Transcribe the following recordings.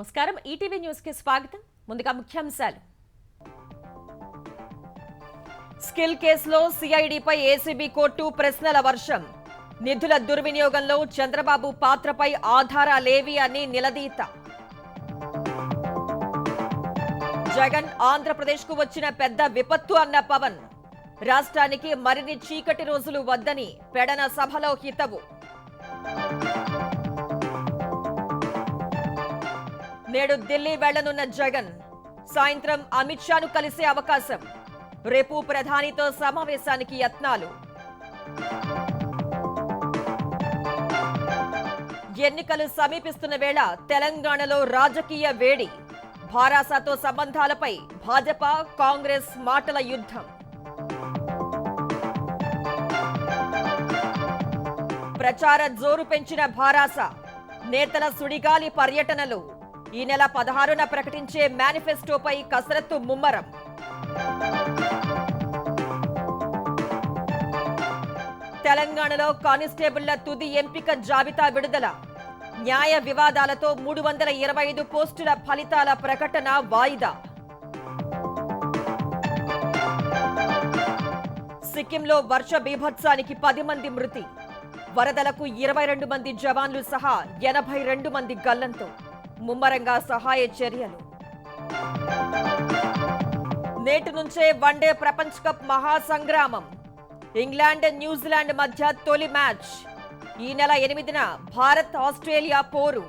నమస్కారం ETV news కి స్వాగతం ముందుగా ముఖ్యాంశాలు స్కిల్ కేసులో సిఐడిపై ఏసీబీ కోర్టు ప్రశ్నల వర్షం నిధుల దుర్వినియోగంలో చంద్రబాబు పాత్రపై ఆధారాలేవి అని నిలదీత జగన్ ఆంధ్రప్రదేశ్కు వచ్చిన పెద్ద విపత్తు అన్న పవన్ రాష్ట్రానికి మరిన్ని చీకటి రోజులు వద్దని పెడన సభలో హితవు నేడు ఢిల్లీ వెళ్లనున్న జగన్ సాయంత్రం అమిత్ షాను కలిసే అవకాశం రేపు ప్రధానితో సమావేశానికి యత్నాలు ఎన్నికలు సమీపిస్తున్న వేళ తెలంగాణలో రాజకీయ వేడి భారాసతో సంబంధాలపై భాజపా కాంగ్రెస్ మాటల యుద్ధం ప్రచార జోరు పెంచిన భారాస నేతల సుడిగాలి పర్యటనలు ఈ నెల 16న ప్రకటించే మేనిఫెస్టోపై కసరత్తు ముమ్మరం తెలంగాణలో కానిస్టేబుళ్ల తుది ఎంపిక జాబితా విడుదల న్యాయ వివాదాలతో 325 పోస్టుల ఫలితాల ప్రకటన వాయిదా సిక్కింలో వర్ష బీభత్సానికి 10 మంది మృతి వరదలకు 22 మంది జవాన్లు సహా 82 మంది గల్లంతో ముమ్మరంగా సహాయ చర్యలు నేటి నుంచే వన్డే ప్రపంచ కప్ మహాసంగ్రామం ఇంగ్లాండ్ న్యూజిలాండ్ మధ్య తొలి మ్యాచ్ ఈ నెల 8న భారత్ ఆస్ట్రేలియా పోరు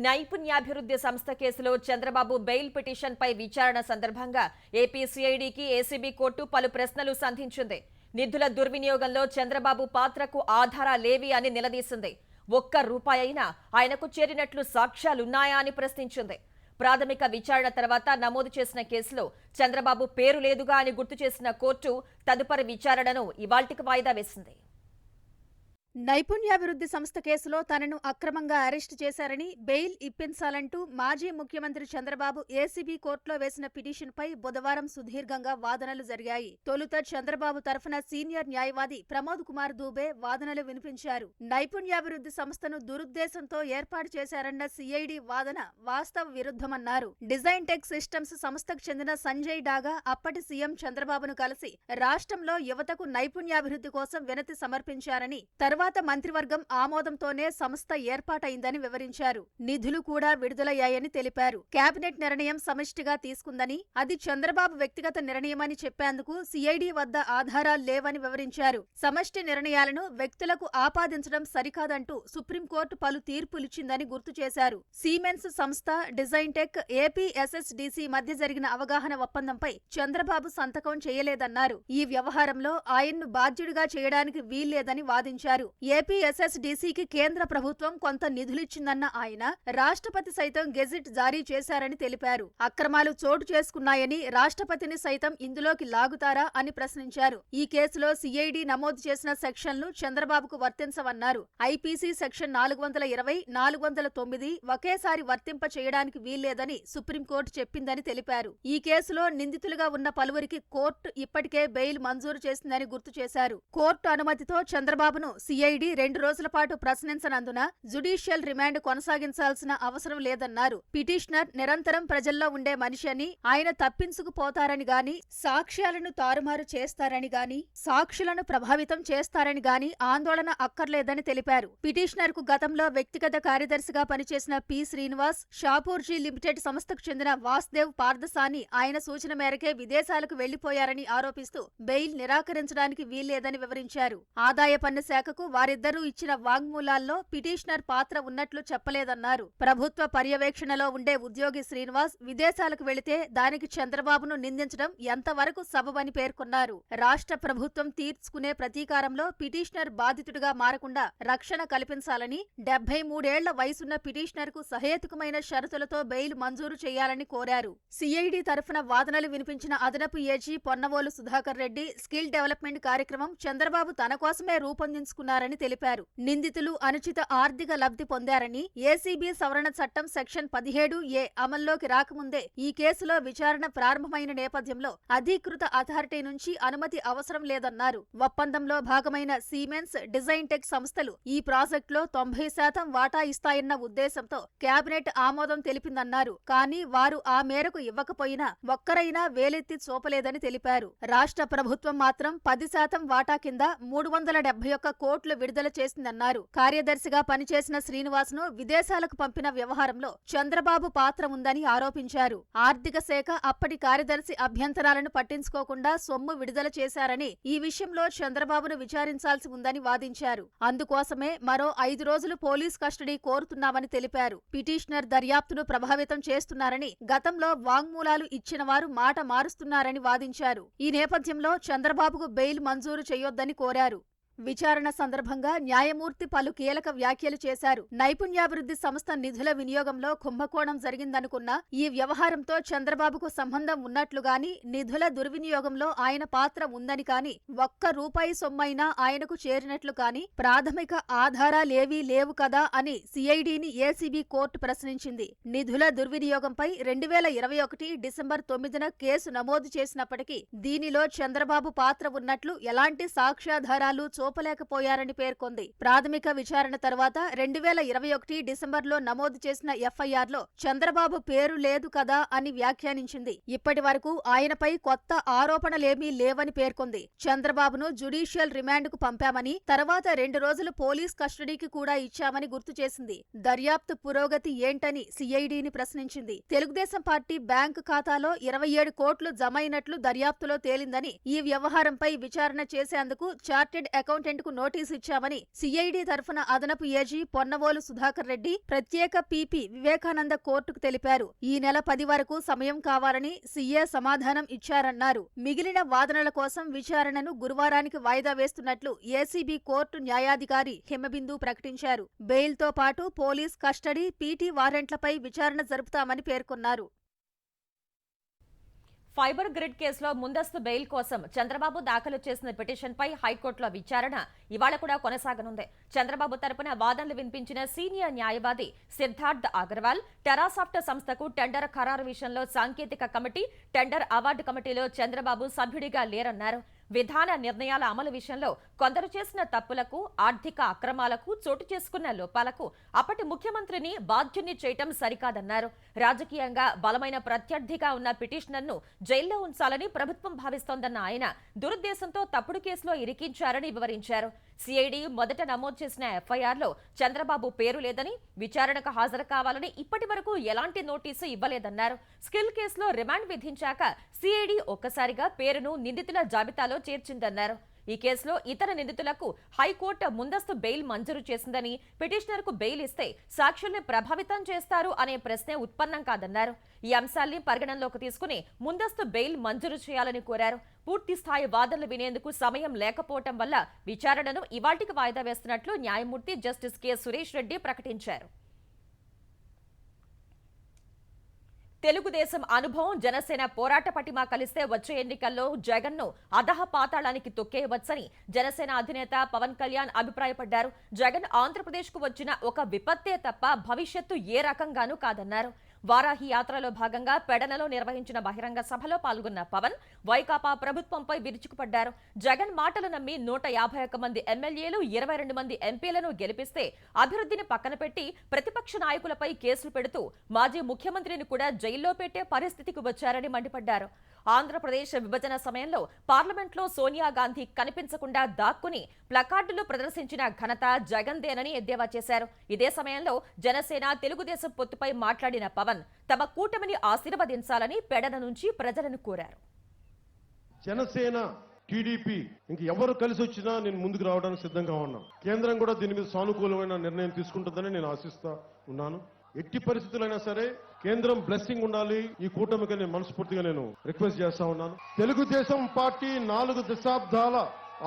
నైపుణ్యాభివృద్ధి సంస్థ కేసులో చంద్రబాబు బెయిల్ పిటిషన్పై విచారణ సందర్భంగా ఏపీ సిఐడికి ఏసీబీ కోర్టు పలు ప్రశ్నలు సంధించింది నిధుల దుర్వినియోగంలో చంద్రబాబు పాత్రకు ఆధారాలేవి అని నిలదీసింది ₹1 అయినా ఆయనకు చేరినట్లు సాక్ష్యాలున్నాయా అని ప్రశ్నించింది ప్రాథమిక విచారణ తర్వాత నమోదు చేసిన కేసులో చంద్రబాబు పేరు లేదుగా అని గుర్తు చేసిన కోర్టు తదుపరి విచారణను ఇవాల్టికి వాయిదా వేసింది నైపుణ్యాభివృద్ధి సంస్థ కేసులో తనను అక్రమంగా అరెస్టు చేశారని బెయిల్ ఇప్పించాలంటూ మాజీ ముఖ్యమంత్రి చంద్రబాబు ఏసీబీ కోర్టులో వేసిన పిటిషన్పై బుధవారం సుదీర్ఘంగా వాదనలు జరిగాయి తొలుత చంద్రబాబు తరఫున సీనియర్ న్యాయవాది ప్రమోద్ కుమార్ దూబే వాదనలు వినిపించారు నైపుణ్యాభివృద్ధి సంస్థను దురుద్దేశంతో ఏర్పాటు చేశారన్న సిఐడి వాదన వాస్తవ విరుద్ధమన్నారు డిజైన్ టెక్ సిస్టమ్స్ సంస్థకు చెందిన సంజయ్ డాగా అప్పటి సీఎం చంద్రబాబును కలిసి రాష్ట్రంలో యువతకు నైపుణ్యాభివృద్ధి కోసం వినతి సమర్పించారని తర్వాత మంత్రివర్గం ఆమోదంతోనే సంస్థ ఏర్పాటైందని వివరించారు నిధులు కూడా విడుదలయ్యాయని తెలిపారు కేబినెట్ నిర్ణయం సమిష్టిగా తీసుకుందని అది చంద్రబాబు వ్యక్తిగత నిర్ణయమని చెప్పేందుకు సిఐడి వద్ద ఆధారాలు లేవని వివరించారు సమష్టి నిర్ణయాలను వ్యక్తులకు ఆపాదించడం సరికాదంటూ సుప్రీంకోర్టు పలు తీర్పులిచ్చిందని గుర్తు చేశారు సిమెన్స్ సంస్థ డిజైన్ టెక్ ఏపీఎస్ఎస్డిసి మధ్య జరిగిన అవగాహన ఒప్పందంపై చంద్రబాబు సంతకం చేయలేదన్నారు ఈ వ్యవహారంలో ఆయన్ను బాధ్యుడిగా చేయడానికి వీల్లేదని వాదించారు ఏపీఎస్ఎస్డిసికి కేంద్ర ప్రభుత్వం కొంత నిధులిచ్చిందన్న ఆయన రాష్ట్రపతి సైతం గెజిట్ జారీ చేశారని తెలిపారు అక్రమాలు చోటు చేసుకున్నాయని రాష్ట్రపతిని సైతం ఇందులోకి లాగుతారా అని ప్రశ్నించారు ఈ కేసులో సిఐడి నమోదు చేసిన సెక్షన్లు చంద్రబాబుకు వర్తించవన్నారు ఐపీసీ సెక్షన్ 420, 409 ఒకేసారి వర్తింప చేయడానికి వీల్లేదని సుప్రీంకోర్టు చెప్పిందని తెలిపారు ఈ కేసులో నిందితులుగా ఉన్న పలువురికి కోర్టు ఇప్పటికే బెయిల్ మంజూరు చేసిందని గుర్తు చేశారు కోర్టు అనుమతితో చంద్రబాబును సిఐడి 2 రోజుల పాటు ప్రశ్నించనందున జ్యుడిషియల్ రిమాండ్ కొనసాగించాల్సిన అవసరం లేదన్నారు పిటిషనర్ నిరంతరం ప్రజల్లో ఉండే మనిషి అని ఆయన తప్పించుకుపోతారని గాని సాక్ష్యాలను తారుమారు చేస్తారని గాని సాక్షులను ప్రభావితం చేస్తారని గాని ఆందోళన అక్కర్లేదని తెలిపారు పిటిషనర్ కు గతంలో వ్యక్తిగత కార్యదర్శిగా పనిచేసిన పి శ్రీనివాస్ షాపూర్జీ లిమిటెడ్ సంస్థకు చెందిన వాసుదేవ్ పార్దసాని ఆయన సూచన మేరకే విదేశాలకు వెళ్లిపోయారని ఆరోపిస్తూ బెయిల్ నిరాకరించడానికి వీల్లేదని వివరించారు ఆదాయ పన్ను శాఖకు వారిద్దరూ ఇచ్చిన వాంగ్మూలాల్లో పిటిషనర్ పాత్ర ఉన్నట్లు చెప్పలేదన్నారు ప్రభుత్వ పర్యవేక్షణలో ఉండే ఉద్యోగి శ్రీనివాస్ విదేశాలకు వెళితే దానికి చంద్రబాబును నిందించడం ఎంతవరకు సబబని పేర్కొన్నారు రాష్ట్ర ప్రభుత్వం తీర్చుకునే ప్రతీకారంలో పిటిషనర్ బాధితుడిగా మారకుండా రక్షణ కల్పించాలని 73 ఏళ్ల వయసున్న పిటిషనర్ కు సహేతుకమైన షరతులతో బెయిల్ మంజూరు చేయాలని కోరారు సిఐడి తరఫున వాదనలు వినిపించిన అదనపు AG Ponnavolu Sudhakar Reddy skill development కార్యక్రమం చంద్రబాబు తన కోసమే రూపొందించుకున్నారు చేస్తారని తెలిపారు. నిందితులు అనుచిత ఆర్థిక లబ్ధి పొందారని, ఏసీబీ సవరణ చట్టం సెక్షన్ 17A అమల్లోకి రాకముందే ఈ కేసులో విచారణ ప్రారంభమైన నేపథ్యంలో అధీకృత అథారిటీ నుంచి అనుమతి అవసరం లేదన్నారు. ఒప్పందంలో భాగమైన సిమెన్స్, డిజైన్ టెక్ సంస్థలు ఈ ప్రాజెక్టులో 90% వాటా ఇస్తాయన్న ఉద్దేశంతో కేబినెట్ ఆమోదం తెలిపిందన్నారు. కానీ వారు ఆ మేరకు ఇవ్వకపోయినా ఒక్కరైనా వేలెత్తి చూపలేదని తెలిపారు. రాష్ట్ర ప్రభుత్వం మాత్రం 10% వాటా కింద 371 కోట్లు విడుదల చేసిందన్నారు. కార్యదర్శిగా పనిచేసిన శ్రీనివాస్ను విదేశాలకు పంపిన వ్యవహారంలో చంద్రబాబు పాత్ర ఉందని ఆరోపించారు. ఆర్థిక శాఖ అప్పటి కార్యదర్శి అభ్యంతరాలను పట్టించుకోకుండా సొమ్ము విడుదల చేశారని, ఈ విషయంలో చంద్రబాబును విచారించాల్సి ఉందని వాదించారు. అందుకోసమే మరో 5 రోజులు పోలీస్ కస్టడీ కోరుతున్నామని తెలిపారు. పిటిషనర్ దర్యాప్తును ప్రభావితం చేస్తున్నారని, గతంలో వాంగ్మూలాలు ఇచ్చిన వారు మాట మారుస్తున్నారని వాదించారు. ఈ నేపథ్యంలో చంద్రబాబుకు బెయిల్ మంజూరు చేయొద్దని కోరారు. విచారణ సందర్భంగా న్యాయమూర్తి పలు కీలక వ్యాఖ్యలు చేశారు. నైపుణ్యాభివృద్ధి సంస్థ నిధుల వినియోగంలో కుంభకోణం జరిగిందనుకున్న ఈ వ్యవహారంతో చంద్రబాబుకు సంబంధం ఉన్నట్లుగాని, నిధుల దుర్వినియోగంలో ఆయన పాత్ర ఉందని కాని, ఒక్క రూపాయి సొమ్మైనా ఆయనకు చేరినట్లు కాని ప్రాథమిక ఆధారాలేవీ లేవు కదా అని సిఐడిని ఏసీబీ కోర్టు ప్రశ్నించింది. నిధుల దుర్వినియోగంపై 2021 డిసెంబర్ 9న కేసు నమోదు చేసినప్పటికీ దీనిలో చంద్రబాబు పాత్ర ఉన్నట్లు ఎలాంటి సాక్ష్యాధారాలు చూపలేకపోయారని పేర్కొంది. ప్రాథమిక విచారణ తర్వాత 2021 డిసెంబర్లో నమోదు చేసిన ఎఫ్ఐఆర్లో చంద్రబాబు పేరు లేదు కదా అని వ్యాఖ్యానించింది. ఇప్పటి వరకు ఆయనపై కొత్త ఆరోపణలేమీ లేవని పేర్కొంది. చంద్రబాబును జ్యుడిషియల్ రిమాండ్కు పంపామని, తర్వాత 2 రోజులు పోలీస్ కస్టడీకి కూడా ఇచ్చామని గుర్తు చేసింది. దర్యాప్తు పురోగతి ఏంటని సిఐడిని ప్రశ్నించింది. తెలుగుదేశం పార్టీ బ్యాంకు ఖాతాలో 27 కోట్లు జమైనట్లు దర్యాప్తులో తేలిందని, ఈ వ్యవహారంపై విచారణ చేసేందుకు చార్టెడ్ అకౌంటెంట్ కు నోటీసు ఇచ్చామని సిఐడి తరఫున అదనపు ఏజీ పొన్నవోలు సుధాకర్ రెడ్డి, ప్రత్యేక పీపీ వివేకానంద కోర్టుకు తెలిపారు. ఈ నెల 10 వరకు సమయం కావాలని సీఏ సమాధానం ఇచ్చారన్నారు. మిగిలిన వాదనల కోసం విచారణను గురువారానికి వాయిదా వేస్తున్నట్లు ఏసీబీ కోర్టు న్యాయాధికారి హిమబిందు ప్రకటించారు. బెయిల్తో పాటు పోలీస్ కస్టడీ, పీటీ వారెంట్లపై విచారణ జరుపుతామని పేర్కొన్నారు. ఫైబర్ గ్రిడ్ కేసులో ముందస్తు బెయిల్ కోసం చంద్రబాబు దాఖలు చేసిన పిటిషన్పై హైకోర్టులో విచారణ ఇవాళ కూడా కొనసాగనుంది. చంద్రబాబు తరపున వాదనలు వినిపించిన సీనియర్ న్యాయవాది సిద్ధార్థ్ అగర్వాల్, టెరాసాఫ్ట్ సంస్థకు టెండర్ ఖరారు విషయంలో సాంకేతిక కమిటీ, టెండర్ అవార్డు కమిటీలో చంద్రబాబు సభ్యుడిగా లేరన్నారు. విధాన నిర్ణయాల అమలు విషయంలో కొందరు చేసిన తప్పులకు, ఆర్థిక అక్రమాలకు, చోటు చేసుకున్న లోపాలకు అప్పటి ముఖ్యమంత్రిని బాధ్యుణ్ణి చేయటం సరికాదన్నారు. రాజకీయంగా బలమైన ప్రత్యర్థిగా ఉన్న పిటిషనర్ను జైల్లో ఉంచాలని ప్రభుత్వం భావిస్తోందన్న ఆయన దురుద్దేశంతో తప్పుడు కేసులో ఇరికించారని వివరించారు. సిఐడి మొదట నమోదు చేసిన ఎఫ్ఐఆర్లో చంద్రబాబు పేరు లేదని, విచారణకు హాజరు కావాలని ఇప్పటి వరకు ఎలాంటి నోటీసు ఇవ్వలేదన్నారు. స్కిల్ కేసులో రిమాండ్ విధించాక సిఐడి ఒక్కసారిగా పేరును నిందితుల జాబితాలో చేర్చిందన్నారు. ఈ కేసులో ఇతర నిందితులకు హైకోర్టు ముందస్తు బెయిల్ మంజూరు చేసిందని, పిటిషనర్కు బెయిల్ ఇస్తే సాక్షుల్ని ప్రభావితం చేస్తారు అనే ప్రశ్నే ఉత్పన్నం కాదన్నారు. ఈ అంశాల్ని పరిగణనలోకి తీసుకుని ముందస్తు బెయిల్ మంజూరు చేయాలని కోరారు. పూర్తి స్థాయి వాదనలు వినేందుకు సమయం లేకపోవటం వల్ల విచారణను ఇవాళ్టికి వాయిదా వేస్తున్నట్లు న్యాయమూర్తి జస్టిస్ కె సురేష్ రెడ్డి ప్రకటించారు. తెలుగుదేశం అనుభవం, జనసేన పోరాట పటిమ కలిస్తే వచ్చే ఎన్నికల్లో జగన్ను అధహ పాతాళానికి తొక్కేయవచ్చని జనసేన అధినేత పవన్ కళ్యాణ్ అభిప్రాయపడ్డారు. జగన్ ఆంధ్రప్రదేశ్కు వచ్చిన ఒక విపత్తే తప్ప భవిష్యత్తు ఏ రకంగానూ కాదన్నారు. వారాహి యాత్రలో భాగంగా పెడనలో నిర్వహించిన బహిరంగ సభలో పాల్గొన్న పవన్ వైకాపా ప్రభుత్వంపై విరుచుకుపడ్డారు. జగన్ మాటలు నమ్మి 151 మంది ఎమ్మెల్యేలు, 22 మంది ఎంపీలను గెలిపిస్తే అభివృద్ధిని పక్కన పెట్టి ప్రతిపక్ష నాయకులపై కేసులు పెడుతూ మాజీ ముఖ్యమంత్రిని కూడా జైల్లో పెట్టే పరిస్థితికి వచ్చారని మండిపడ్డారు. ఆంధ్రప్రదేశ్ విభజన సమయంలో పార్లమెంట్లో సోనియా గాంధీ కనిపించకుండా దాక్కుని ప్లకార్డులు ప్రదర్శించిన ఘనత జగన్దేనని ఎద్దేవా చేశారు. ఇదే సమయంలో జనసేన, తెలుగుదేశం పొత్తుపై మాట్లాడిన పవన్ తమ కూటమిని ఆశీర్వదించాలని పెడన నుంచి ప్రజలను కోరారు. జనసేన, టీడీపీ ఇంక ఎవరు కలిసి వచ్చినా నేను ముందుకు రావడానికి సిద్ధంగా ఉన్నాను. కేంద్రం కూడా దీని మీద సానుకూలమైన నిర్ణయం తీసుకుంటుందని నేను ఆశిస్తా ఉన్నాను. ఎట్టి పరిస్థితులైనా సరే కేంద్రం బ్లెస్సింగ్ ఉండాలి ఈ కూటమికి నేను మనస్ఫూర్తిగా నేను రిక్వెస్ట్ చేస్తా ఉన్నాను. తెలుగుదేశం పార్టీ 4 దశాబ్దాల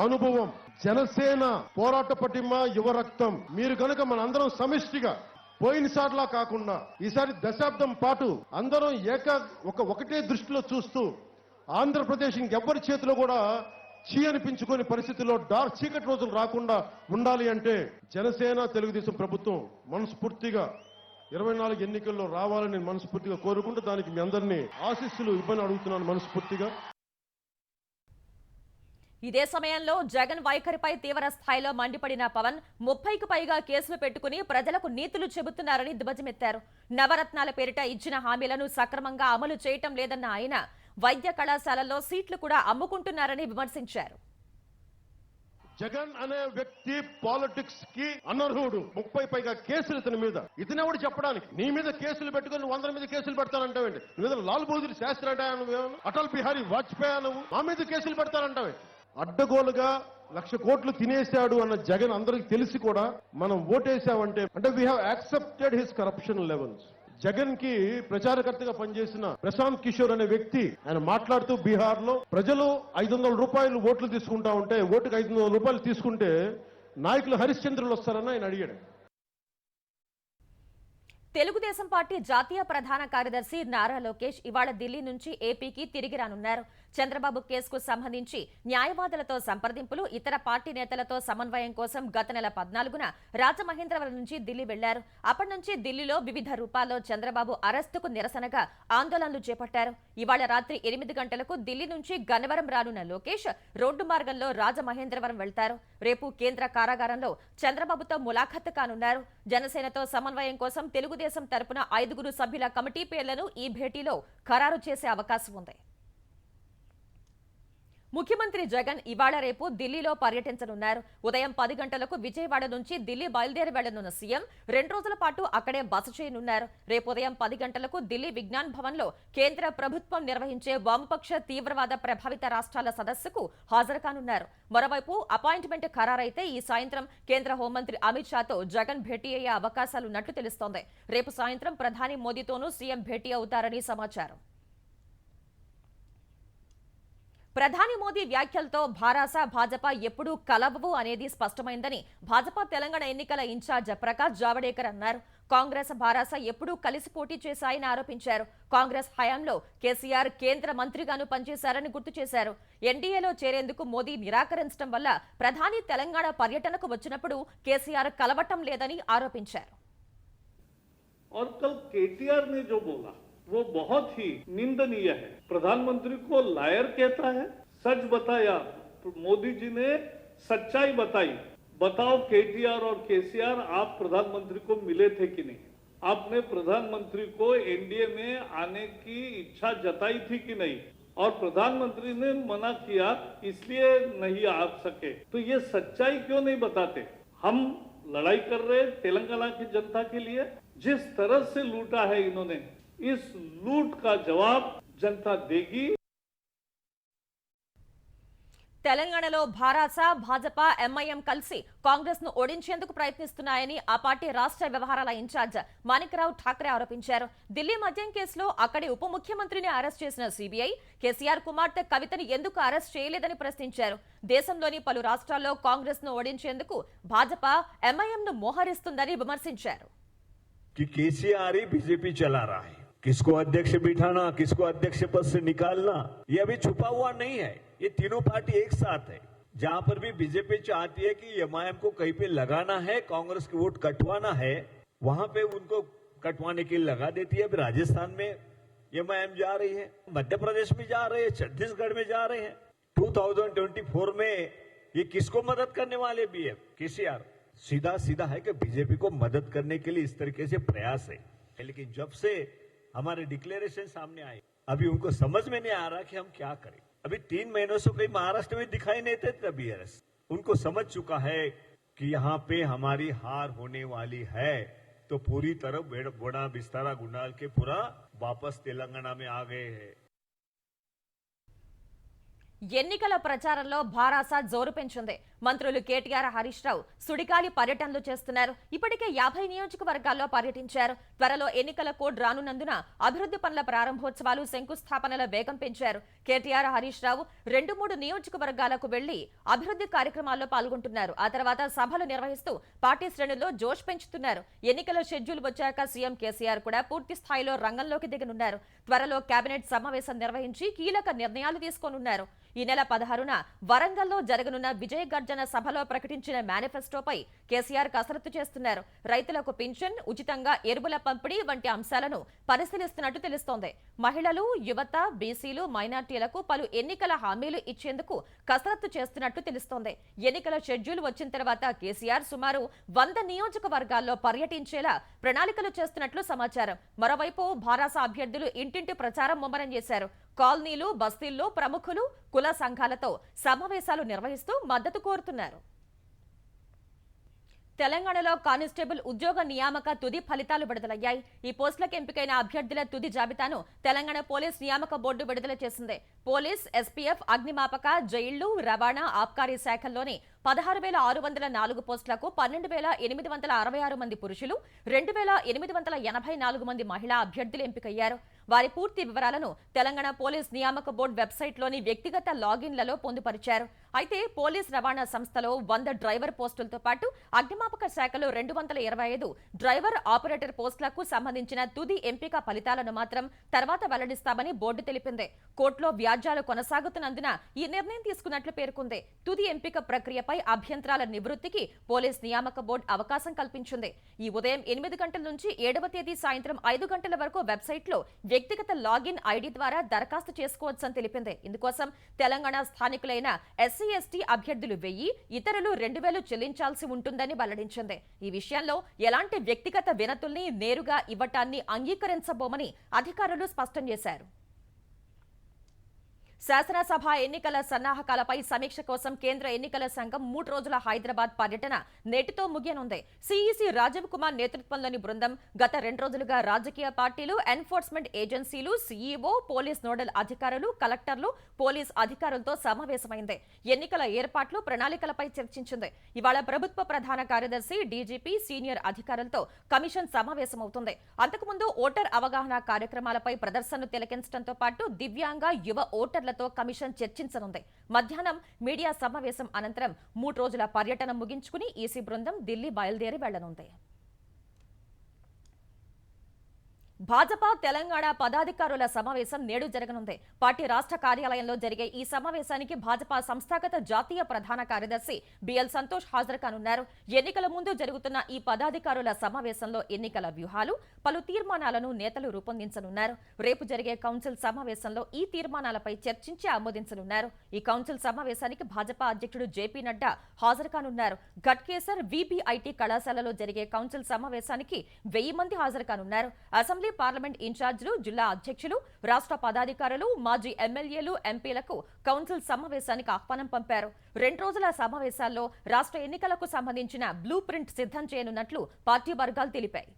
అనుభవం, జనసేన పోరాట పటిమ, యువ రక్తం. మీరు కనుక మనందరం సమిష్టిగా పోయినసారిలా కాకుండా ఈసారి దశాబ్దం పాటు అందరం ఒకటే దృష్టిలో చూస్తూ ఆంధ్రప్రదేశ్ ఇంకెవ్వరి చేతిలో కూడా చీ అనిపించుకునే పరిస్థితుల్లో డార్క్ చీకటి రోజులు రాకుండా ఉండాలి అంటే జనసేన తెలుగుదేశం ప్రభుత్వం మనస్ఫూర్తిగా 24 ఎన్నికల్లో రావాలని నేను మనస్ఫూర్తిగా కోరుకుంటూ దానికి మీ అందరినీ ఆశీస్సులు ఇవ్వని అడుగుతున్నాను మనస్ఫూర్తిగా. ఇదే సమయంలో జగన్ వైఖరిపై తీవ్ర స్థాయిలో మండిపడిన పవన్ 30కు పైగా కేసులు పెట్టుకుని ప్రజలకు నీతులు చెబుతున్నారని ధ్వజమెత్తారు. నవరత్నాల పేరిట ఇచ్చిన హామీలను సక్రమంగా అమలు చేయటం లేదన్న ఆయన వైద్య కళాశాలల్లో సీట్లు కూడా అమ్ముకుంటున్నారని విమర్శించారు. జగన్ అనే వ్యక్తి పాలిటిక్స్ కి అనర్హుడు. 30 పైగా కేసులు ఇతని మీద. ఇతనెవడు చెప్పడానికి? నీ మీద కేసులు పెట్టుకుని 100 మీద కేసులు పెడతానంటావేంటి? నువ్వు లాల్ బహదూర్ శాస్త్రి అంటావా? నువ్వేమన్నా అటల్ బిహారీ వాజ్పేయి నువ్వు మా మీద కేసులు పెడతానంటావే? అడ్డగోలుగా 1,00,000 కోట్లు తినేశాడు అన్న జగన్ అందరికి తెలిసి కూడా మనం ఓటేసామంటే అంటే we have accepted his corruption levels. Jagan కి ప్రచారకర్తగా పనిచేసిన ప్రశాంత్ కిషోర్ అనే వ్యక్తి ఆయన మాట్లాడుతూ బీహార్ లో ప్రజలు 500 రూపాయలు ఓట్లు తీసుకుంటా ఉంటే ఓటుకు 500 రూపాయలు తీసుకుంటే నాయకులు హరిశ్చంద్రులు వస్తారని ఆయన అడిగాడు. తెలుగుదేశం పార్టీ జాతీయ ప్రధాన కార్యదర్శి నారా లోకేష్ ఇవాళ ఢిల్లీ నుంచి ఏపీకి తిరిగి రానున్నారు. చంద్రబాబు కేసుకు సంబంధించి న్యాయవాదులతో సంప్రదింపులు, ఇతర పార్టీ నేతలతో సమన్వయం కోసం గత నెల 14న రాజమహేంద్రవరం నుంచి ఢిల్లీ వెళ్లారు. అప్పటి నుంచి ఢిల్లీలో వివిధ రూపాల్లో చంద్రబాబు అరెస్టుకు నిరసనగా ఆందోళనలు చేపట్టారు. ఇవాళ రాత్రి 8 గంటలకు ఢిల్లీ నుంచి గన్నవరం రానున్న లోకేష్ రోడ్డు మార్గంలో రాజమహేంద్రవరం వెళ్తారు. రేపు కేంద్ర కారాగారంలో చంద్రబాబుతో ములాఖత్తు కానున్నారు. జనసేనతో సమన్వయం కోసం తెలుగుదేశం తరపున 5 సభ్యుల కమిటీ పేర్లను ఈ భేటీలో ఖరారు చేసే అవకాశం ఉంది. ముఖ్యమంత్రి జగన్ ఇవాళ రేపు ఢిల్లీలో పర్యటించనున్నారు. ఉదయం 10 గంటలకు విజయవాడ నుంచి ఢిల్లీ బయలుదేరి వెళ్లనున్న సీఎం 2 రోజుల పాటు అక్కడే బస చేయనున్నారు. రేపు ఉదయం 10 గంటలకు ఢిల్లీ విజ్ఞాన్ భవన్ లో కేంద్ర ప్రభుత్వం నిర్వహించే వామపక్ష తీవ్రవాద ప్రభావిత రాష్ట్రాల సదస్సుకు హాజరు కానున్నారు. మరోవైపు అపాయింట్మెంట్ ఖరారైతే ఈ సాయంత్రం కేంద్ర హోంమంత్రి అమిత్ షాతో జగన్ భేటీ అయ్యే అవకాశాలున్నట్లు తెలుస్తోంది. రేపు సాయంత్రం ప్రధాని మోదీతోనూ సీఎం భేటీ అవుతారని సమాచారం. ప్రధాని మోదీ వ్యాఖ్యలతో భారాస భాజపా ఎప్పుడూ కలవవు అనేది స్పష్టమైందని భాజపా తెలంగాణ ఎన్నికల ఇన్ఛార్జ్ ప్రకాష్ జావడేకర్ అన్నారు. కాంగ్రెస్ భారాస ఎప్పుడూ కలిసి పోటీ చేశాయని ఆరోపించారు. కాంగ్రెస్ హయాంలో కేసీఆర్ కేంద్ర మంత్రిగాను పనిచేశారని గుర్తు చేశారు. ఎన్డీఏలో చేరేందుకు మోదీ నిరాకరించడం వల్ల ప్రధాని తెలంగాణ పర్యటనకు వచ్చినప్పుడు కేసీఆర్ కలవటం లేదని ఆరోపించారు. वो बहुत ही निंदनीय है। प्रधानमंत्री को लायर कहता है। सच बताया, मोदी जी ने सच्चाई बताई। बताओ केटीआर और केसीआर आप प्रधानमंत्री को मिले थे कि नहीं? आपने प्रधानमंत्री को एनडीए में आने की इच्छा जताई थी कि नहीं? और प्रधानमंत्री ने मना किया इसलिए नहीं आ सके। तो ये सच्चाई क्यों नहीं बताते? हम लड़ाई कर रहे तेलंगाना की जनता के लिए। जिस तरह से लूटा है इन्होंने, इस लूट का जवाब जनता देगी। తెలంగాణలో భారాస భాజపా ఎంఐఎం కలిసి కాంగ్రెస్ ను ఓడించేందుకు ప్రయత్నిస్తున్నాయని ఆ పార్టీ రాష్ట్ర వ్యవహారాల ఇన్ఛార్జ్ మాణిక్రావు ఠాక్రే ఆరోపించారు. ఢిల్లీ మద్యం కేసులో అక్కడి ఉప ముఖ్యమంత్రిని అరెస్ట్ చేసిన సీబీఐ కేసీఆర్ కుమార్తె కవితని ఎందుకు అరెస్ట్ చేయలేదని ప్రశ్నించారు. దేశంలోని పలు రాష్ట్రాల్లో కాంగ్రెస్ ను ఓడించేందుకు భాజపా ఎంఐఎం ను మోహరిస్తుందని విమర్శించారు. केसीआर ही बीजेपी चला रहा है। किसको अध्यक्ष बिठाना, किसको अध्यक्ष पद से निकालना, ये अभी छुपा हुआ नहीं है। ये तीनों पार्टी एक साथ है। जहां पर भी बीजेपी चाहती है कि एमआईएम को कहीं पे लगाना है, कांग्रेस की वोट कटवाना है, वहां पे उनको कटवाने के लिए लगा देती है। अभी राजस्थान में एमआईएम जा रही है, मध्य प्रदेश में जा रहे हैं, छत्तीसगढ़ में जा रहे हैं। 2024 में ये किसको मदद करने वाले भी है? केसीआर सीधा सीधा है कि बीजेपी को मदद करने के लिए इस तरीके से प्रयास है। लेकिन जब से हमारे डिक्लेरेशन सामने आए, अभी उनको समझ में नहीं आ रहा कि हम क्या करें। अभी 3 महीनों से कहीं महाराष्ट्र में दिखाई नहीं देते बीआरएस। उनको समझ चुका है कि यहाँ पे हमारी हार होने वाली है, तो पूरी तरह बोड़ा बिस्तारा गुंडाल के पूरा वापस तेलंगाना में आ गए हैं। ఎన్నికల ప్రచారంలో భారాస జోరు పెంచింది. మంత్రులు కేటీఆర్, హరీష్ రావు సుడిగాలి పర్యటనలు చేస్తున్నారు. ఇప్పటికే 50 నియోజకవర్గాల్లో పర్యటించారు. త్వరలో ఎన్నికల కోడ్ రానున్నందున అభివృద్ధి పనుల ప్రారంభోత్సవాలు, శంకుస్థాపనల వేగం పెంచారు. కేటీఆర్, హరీష్ రావు 2-3 నియోజకవర్గాలకు వెళ్లి అభివృద్ధి కార్యక్రమాల్లో పాల్గొంటున్నారు. ఆ తర్వాత సభలు నిర్వహిస్తూ పార్టీ శ్రేణుల్లో జోష్ పెంచుతున్నారు. ఎన్నికల షెడ్యూల్ వచ్చాక సీఎం కేసీఆర్ కూడా పూర్తి స్థాయిలో రంగంలోకి దిగనున్నారు. త్వరలో కేబినెట్ సమావేశం నిర్వహించి కీలక నిర్ణయాలు తీసుకోనున్నారు. ఈ నెల 16న వరంగల్లో జరగనున్న విజయ గర్జన సభలో ప్రకటించిన మేనిఫెస్టోపై కేసీఆర్ కసరత్తు చేస్తున్నారు. రైతులకు పింఛన్, ఉచితంగా ఎరువుల పంపిణీ వంటి అంశాలను పరిశీలిస్తున్నట్టు తెలుస్తోంది. మహిళలు, యువత, బీసీలు, మైనార్టీలకు పలు ఎన్నికల హామీలు ఇచ్చేందుకు కసరత్తు చేస్తున్నట్టు తెలుస్తోంది. ఎన్నికల షెడ్యూల్ వచ్చిన తర్వాత కేసీఆర్ సుమారు 100 నియోజకవర్గాల్లో పర్యటించేలా ప్రణాళికలు చేస్తున్నట్లు సమాచారం. మరోవైపు భారాస అభ్యర్థులు ఇంటింటి ప్రచారం ముమ్మరం చేశారు. కాలనీలు, బస్తీల్లో ప్రముఖులు, కుల సంఘాలతో సమావేశాలు నిర్వహిస్తూ మద్దతు కోరుతున్నారు. తెలంగాణలో కానిస్టేబుల్ ఉద్యోగ నియామక తుది ఫలితాలు విడుదలయ్యాయి. ఈ పోస్టులకు ఎంపికైన అభ్యర్థుల తుది జాబితాను తెలంగాణ పోలీస్ నియామక బోర్డు విడుదల చేసింది. పోలీస్, ఎస్పీఎఫ్, అగ్నిమాపక, జైళ్లు, రవాణా, ఆబ్కారీ శాఖల్లోని 16,604 పోస్టులకు 12,866 మంది పురుషులు, 2,884 మంది మహిళా అభ్యర్థులు ఎంపికయ్యారు. వారి పూర్తి వివరాలను తెలంగాణ పోలీస్ నియామక బోర్డు వెబ్సైట్లోని వ్యక్తిగత లాగిన్లలో పొందుపరిచారు. అయితే పోలీస్ రవాణా సంస్థలో 100 డ్రైవర్ పోస్టులతో పాటు అగ్నిమాపక శాఖలో 225 డ్రైవర్, ఆపరేటర్ పోస్టులకు సంబంధించిన తుది ఎంపిక ఫలితాలను మాత్రం తర్వాత వెల్లడిస్తామని బోర్డు తెలిపింది. కోర్టులో వ్యాజ్యాలు కొనసాగుతున్నందున ఈ నిర్ణయం తీసుకున్నట్లు పేర్కొంది. తుది ఎంపిక ప్రక్రియపై అభ్యంతరాల నివృత్తికి పోలీస్ నియామక బోర్డు అవకాశం కల్పించింది. ఈ ఉదయం 8 గంటల నుంచి 7వ తేదీ సాయంత్రం 5 గంటల వరకు వెబ్సైట్లో వ్యక్తిగత లాగిన్ ఐడి ద్వారా దరఖాస్తు చేసుకోవచ్చని తెలిపింది. ఇందుకోసం తెలంగాణ స్థానికులైన ఎస్సీ, ఎస్టీ అభ్యర్థులు 1000, ఇతరులు 2000 చెల్లించాల్సి ఉంటుందని వెల్లడించింది. ఈ విషయంలో ఎలాంటి వ్యక్తిగత వినతుల్ని నేరుగా ఇవ్వటాన్ని అంగీకరించబోమని అధికారులు స్పష్టం చేశారు. శాసనసభ ఎన్నికల సన్నాహకాలపై సమీక్ష కోసం కేంద్ర ఎన్నికల సంఘం 3 రోజుల హైదరాబాద్ పర్యటన నేటితో ముగియనుంది. సీఈసీ రాజీవ్ కుమార్ నేతృత్వంలోని బృందం గత 2 రోజులుగా రాజకీయ పార్టీలు, ఎన్ఫోర్స్మెంట్ ఏజెన్సీలు, సీఈఓ, పోలీస్ నోడల్ అధికారులు, కలెక్టర్లు, పోలీస్ అధికారులతో సమావేశమైంది. ఎన్నికల ఏర్పాట్లు, ప్రణాళికలపై చర్చించింది. ఇవాళ ప్రభుత్వ ప్రధాన కార్యదర్శి, డీజీపీ, సీనియర్ అధికారులతో కమిషన్ సమావేశమవుతుంది. అంతకుముందు ఓటర్ అవగాహన కార్యక్రమాలపై ప్రదర్శనను తిలకించడంతో పాటు దివ్యాంగ, యువ ఓటర్ల కమిషన్ చర్చించనుంది. మధ్యాహ్నం మీడియా సమావేశం అనంతరం 3 రోజుల పర్యటన ముగించుకుని ఈసీ బృందం ఢిల్లీ బయలుదేరి వెళ్లనుంది. భాజపా తెలంగాణ పదాధికారుల సమావేశం నేడు జరగనుంది. పార్టీ రాష్ట్ర కార్యాలయంలో జరిగే ఈ సమావేశానికి భాజపా సంస్థాగత జాతీయ ప్రధాన కార్యదర్శి బిఎల్ సంతోష్ హాజరు కానున్నారు. ఎన్నికల ముందు జరుగుతున్న ఈ పదాధికారుల సమావేశంలో ఎన్నికల వ్యూహాలు, పలు తీర్మానాలను నేతలు రూపొందించనున్నారు. రేపు జరిగే కౌన్సిల్ సమావేశంలో ఈ తీర్మానాలపై చర్చించి ఆమోదించనున్నారు. ఈ కౌన్సిల్ సమావేశానికి భాజపా అధ్యక్షుడు జేపీ నడ్డా హాజరు కానున్నారు. ఘట్కేసర్ వీబీఐటీ కళాశాలలో జరిగే కౌన్సిల్ సమావేశానికి 1000 మంది హాజరు కానున్నారు. అసెంబ్లీ, పార్లమెంట్ ఇన్ఛార్జీలు, జిల్లా అధ్యక్షులు, రాష్ట్ర పదాధికారులు, మాజీ ఎమ్మెల్యేలు, ఎంపీలకు కౌన్సిల్ సమావేశానికి ఆహ్వానం పంపారు. 2 రోజుల సమావేశాల్లో రాష్ట్ర ఎన్నికలకు సంబంధించిన బ్లూ ప్రింట్ సిద్ధం చేయనున్నట్లు పార్టీ వర్గాలు తెలిపాయి.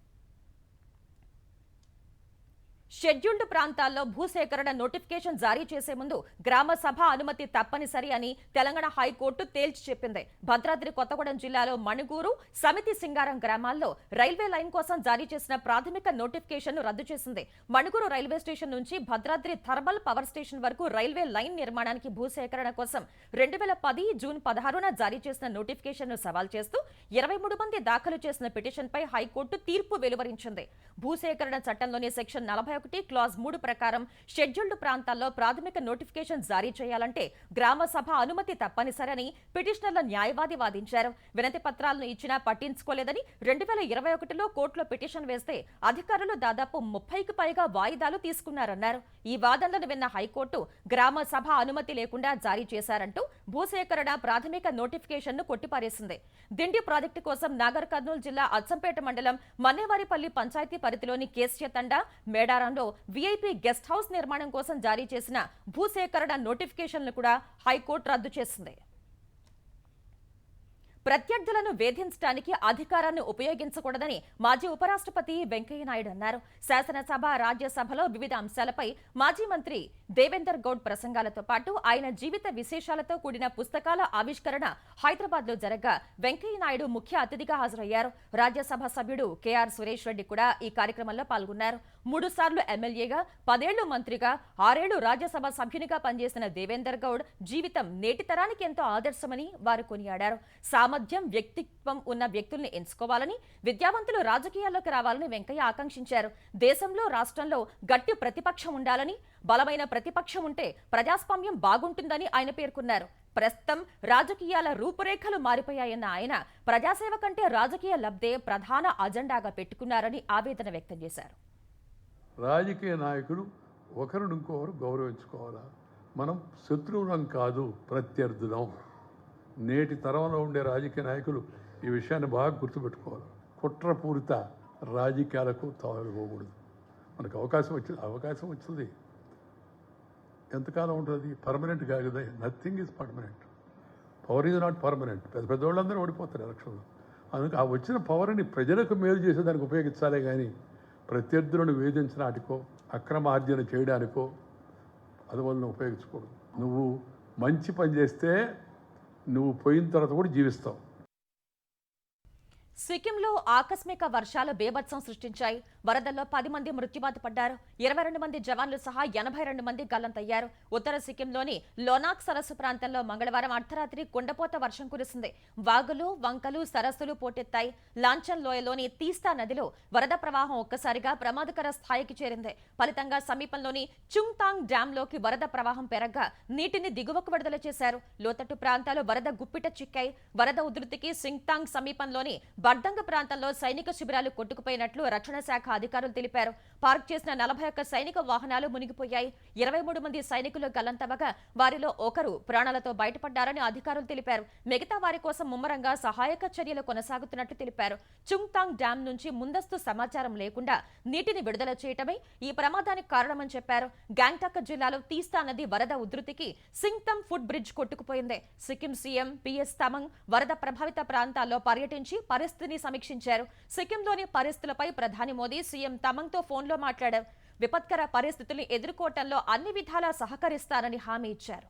షెడ్యూల్డ్ ప్రాంతాల్లో భూసేకరణ నోటిఫికేషన్ జారీ చేసే ముందు గ్రామ సభ అనుమతి తప్పనిసరి అని తెలంగాణ హైకోర్టు తేల్చి చెప్పింది. భద్రాద్రి కొత్తగూడెం జిల్లాలో మణుగూరు, సమితి సింగారం గ్రామాల్లో రైల్వే లైన్ కోసం జారీ చేసిన ప్రాథమిక నోటిఫికేషన్ రద్దు చేసింది. మణుగూరు రైల్వే స్టేషన్ నుంచి భద్రాద్రి థర్మల్ పవర్ స్టేషన్ వరకు రైల్వే లైన్ నిర్మాణానికి భూసేకరణ కోసం 2010 జూన్ 16న జారీ చేసిన నోటిఫికేషన్ ను సవాల్ చేస్తూ 23 మంది దాఖలు చేసిన పిటిషన్పై హైకోర్టు తీర్పు వెలువరించింది. భూసేకరణ చట్టంలోని సెక్షన్ 41 క్లాజ్ 3 ప్రకారం షెడ్యూల్డ్ ప్రాంతాల్లో ప్రాథమిక నోటిఫికేషన్ జారీ చేయాలంటే గ్రామ సభ అనుమతి తప్పనిసరని పిటిషనర్ల న్యాయవాది వాదించారు. వినతి పత్రాలను ఇచ్చినా పట్టించుకోలేదని 2021లో కోర్టులో పిటిషన్ వేస్తే అధికారులు దాదాపు 30కి పైగా వాయిదాలు తీసుకున్నారన్నారు. ఈ వాదనలను విన్న హైకోర్టు గ్రామ సభ అనుమతి లేకుండా జారీ చేశారంటూ భూసేకరణ ప్రాథమిక నోటిఫికేషన్ ను కొట్టిపారేసింది. దిండి ప్రాజెక్టు కోసం నాగర్ కర్నూలు జిల్లా అచ్చంపేట మండలం మన్నేవారిపల్లి పంచాయతీ పరిధిలోని కేశతండ, మేడారంలో వీఐపీ గెస్ట్ హౌస్ నిర్మాణం కోసం జారీ చేసిన భూసేకరణ నోటిఫికేషన్ను కూడా హైకోర్టు రద్దు చేసింది. ప్రత్యర్థులను వేధించడానికి అధికారాన్ని ఉపయోగించకూడదని మాజీ ఉపరాష్ట్రపతి వెంకయ్యనాయుడు అన్నారు. శాసనసభ, రాజ్యసభలో వివిధ అంశాలపై మాజీ మంత్రి దేవేందర్ గౌడ్ ప్రసంగాలతో పాటు ఆయన జీవిత విశేషాలతో కూడిన పుస్తకాల ఆవిష్కరణ హైదరాబాద్ లో జరగ్గా వెంకయ్యనాయుడు ముఖ్య అతిథిగా హాజరయ్యారు. రాజ్యసభ సభ్యుడు కేఆర్ సురేష్ రెడ్డి కూడా ఈ కార్యక్రమంలో పాల్గొన్నారు. 3 సార్లు ఎమ్మెల్యేగా, 10 ఏళ్లు మంత్రిగా, 6 ఏళ్లు రాజ్యసభ సభ్యునిగా పనిచేసిన దేవేందర్ గౌడ్ జీవితం నేటి తరానికి ఎంతో ఆదర్శమని వారు కొనియాడారు. సామర్థ్యం, వ్యక్తిత్వం ఉన్న వ్యక్తుల్ని ఎంచుకోవాలని, విద్యావంతులు రాజకీయాల్లోకి రావాలని వెంకయ్య ఆకాంక్షించారు. దేశంలో, రాష్ట్రంలో గట్టి ప్రతిపక్షం ఉండాలని, బలమైన ప్రతిపక్షం ఉంటే ప్రజాస్వామ్యం బాగుంటుందని ఆయన పేర్కొన్నారు. ప్రస్తుతం రాజకీయాల రూపురేఖలు మారిపోయాయన్న ఆయన ప్రజాసేవ కంటే రాజకీయ లబ్ధే ప్రధాన అజెండాగా పెట్టుకున్నారని ఆవేదన వ్యక్తం చేశారు. రాజకీయ నాయకులు ఒకరిని ఇంకొకరు గౌరవించుకోవాలా. మనం శత్రువులం కాదు, ప్రత్యర్థులం. నేటి తరంలో ఉండే రాజకీయ నాయకులు ఈ విషయాన్ని బాగా గుర్తుపెట్టుకోవాలి. కుట్రపూరిత రాజకీయాలకు తావివ్వకూడదు. మనకు అవకాశం వచ్చింది ఎంతకాలం ఉంటుంది? పర్మనెంట్ కాదు కదా. Nothing is permanent. Power is not permanent. పెద్దవాళ్ళందరూ ఓడిపోతారు ఎలక్షన్లో. అందుకే ఆ వచ్చిన పవర్ని ప్రజలకు మేలు చేసేదానికి ఉపయోగించాలే కానీ ప్రత్యర్థులను వేధించడానికో, అక్రమార్జన చేయడానికో అందువలన ఉపయోగించకూడదు. నువ్వు మంచి పని చేస్తే నువ్వు పోయిన తర్వాత కూడా జీవిస్తావు. సిక్కింలో ఆకస్మిక వర్షాలు బేభత్సం సృష్టించాయి. వరదల్లో 10 మంది మృత్యువాత పడ్డారు. 22 మంది జవాన్లు సహా 82 మంది గల్లంతయ్యారు. ఉత్తర సిక్కింలోని లోనాక్ సరస్సు ప్రాంతంలో మంగళవారం అర్ధరాత్రి కుండపోత వర్షం కురిసింది. వాగులు, వంకలు, సరస్సులు పోటెత్తాయి. లాంచన్ లోయలోని తీస్తా నదిలో వరద ప్రవాహం ఒక్కసారిగా ప్రమాదకర స్థాయికి చేరింది. ఫలితంగా సమీపంలోని చుంగ్తాంగ్ డ్యాంలోకి వరద ప్రవాహం పెరగ్గా నీటిని దిగువకు విడుదల చేశారు. లోతట్టు ప్రాంతాలు వరద గుప్పిట చిక్కాయి. వరద ఉధృతికి సింగ్తాంగ్ సమీపంలోని బర్దంగ ప్రాంతంలో సైనిక శిబిరాలు కొట్టుకుపోయినట్లు రక్షణ శాఖ అధికారులు తెలిపారు. పార్క్ చేసిన 41 సైనిక వాహనాలు మునిగిపోయాయి. 23 మంది సైనికులు గల్లంతవగా వారిలో ఒకరు ప్రాణాలతో బయటపడ్డారని అధికారులు తెలిపారు. మిగతా వారి కోసం ముమ్మరంగా సహాయక చర్యలు కొనసాగుతున్నట్లు తెలిపారు. చుంగ్తాంగ్ డ్యాం నుంచి ముందస్తు సమాచారం లేకుండా నీటిని విడుదల చేయటమే ఈ ప్రమాదానికి కారణమని చెప్పారు. గ్యాంగ్టాక్ జిల్లాలో తీస్తా నది వరద ఉధృతికి సింగ్తమ్ ఫుట్ బ్రిడ్జ్ కొట్టుకుపోయింది. సిక్కిం సీఎం పిఎస్ తమంగ్ వరద ప్రభావిత ప్రాంతాల్లో పర్యటించి పరిస్థితిని సమీక్షించారు. సిక్కింలోని పరిస్థితులపై ప్రధాని మోదీ సీఎం తమంగ్తో ఫోన్లో మాట్లాడారు. విపత్కర పరిస్థితుల్ని ఎదుర్కోవటంలో అన్ని విధాలా సహకరిస్తారని హామీ ఇచ్చారు.